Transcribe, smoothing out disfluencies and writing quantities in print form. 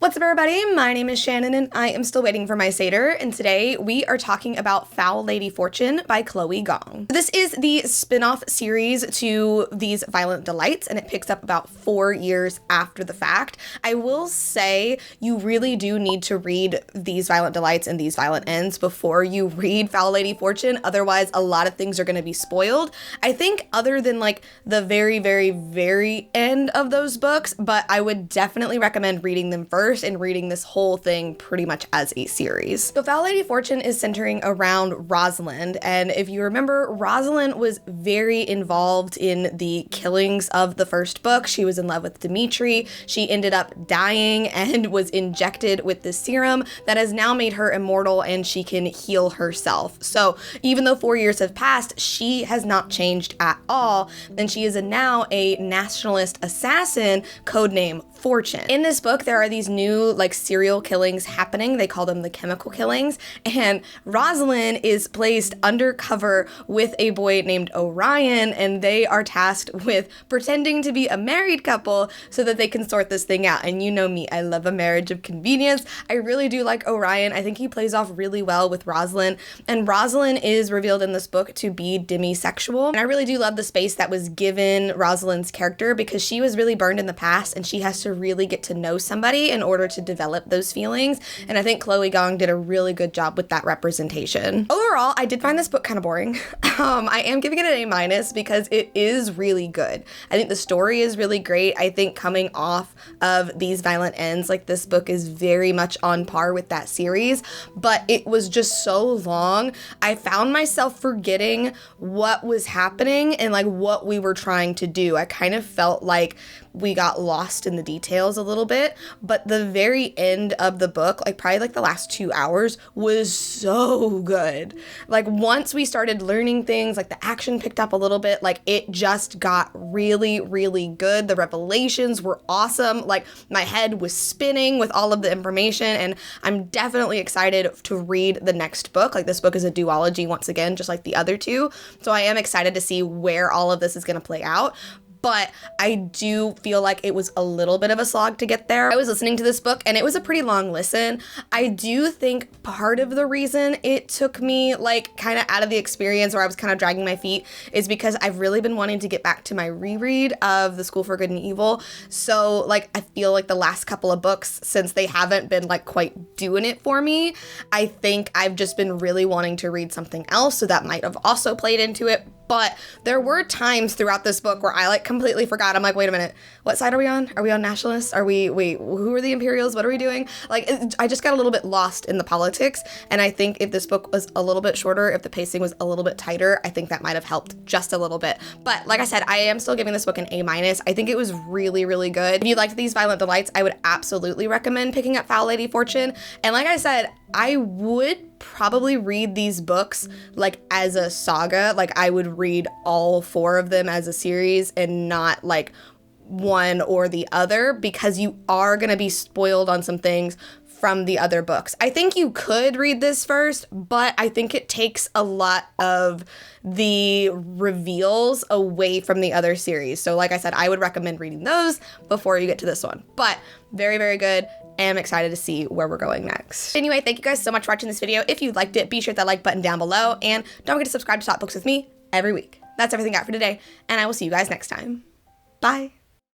What's up, everybody? My name is Shannon and I am still waiting for my Satyr, and today we are talking about Foul Lady Fortune by Chloe Gong. This is the spin-off series to These Violent Delights, and it picks up about 4 years after the fact. I will say you really do need to read These Violent Delights and These Violent Ends before you read Foul Lady Fortune, otherwise a lot of things are going to be spoiled. I think other than like the very, very, very end of those books, but I would definitely recommend reading them first and reading this whole thing pretty much as a series. So Foul Lady Fortune is centering around Rosalind, and if you remember, Rosalind was very involved in the killings of the first book. She was in love with Dimitri. She ended up dying and was injected with this serum that has now made her immortal and she can heal herself. So even though 4 years have passed, she has not changed at all, and she is now a nationalist assassin, codename Fortune. In this book, there are these new like serial killings happening. They call them the chemical killings, and Rosalind is placed undercover with a boy named Orion, and they are tasked with pretending to be a married couple so that they can sort this thing out. And you know me, I love a marriage of convenience. I really do like Orion. I think he plays off really well with Rosalind, and Rosalind is revealed in this book to be demisexual. And I really do love the space that was given Rosalind's character, because she was really burned in the past and she has to really get to know somebody in order to develop those feelings, and I think Chloe Gong did a really good job with that representation. Overall, I did find this book kind of boring. I am giving it an A- because it is really good. I think the story is really great. I think coming off of These Violent Ends, like this book is very much on par with that series, but it was just so long. I found myself forgetting what was happening and like what we were trying to do. I kind of felt like we got lost in the details a little bit, but the very end of the book, like probably like the last 2 hours, was so good. Like once we started learning things, like the action picked up a little bit, like it just got really, really good. The revelations were awesome. Like my head was spinning with all of the information, and I'm definitely excited to read the next book. Like this book is a duology once again, just like the other two. So I am excited to see where all of this is going to play out. But I do feel like it was a little bit of a slog to get there. I was listening to this book and it was a pretty long listen. I do think part of the reason it took me like kind of out of the experience, or I was kind of dragging my feet, is because I've really been wanting to get back to my reread of The School for Good and Evil. So like I feel like the last couple of books, since they haven't been like quite doing it for me, I think I've just been really wanting to read something else, so that might have also played into it. But there were times throughout this book where I like completely forgot. I'm like, wait a minute, what side are we on? Are we on nationalists? Wait, who are the Imperials? What are we doing? Like, I just got a little bit lost in the politics. And I think if this book was a little bit shorter, if the pacing was a little bit tighter, I think that might have helped just a little bit. But like I said, I am still giving this book an A-. I think it was really, really good. If you liked These Violent Delights, I would absolutely recommend picking up Foul Lady Fortune. And like I said, I would probably read these books like as a saga. Like I would read all 4 of them as a series and not like one or the other, because you are going to be spoiled on some things from the other books. I think you could read this first, but I think it takes a lot of the reveals away from the other series. So like I said, I would recommend reading those before you get to this one. But very, very good. I'm excited to see where we're going next. Anyway, thank you guys so much for watching this video. If you liked it, be sure to hit that like button down below, and don't forget to subscribe to Talk Books with me every week. That's everything I got for today, and I will see you guys next time. Bye.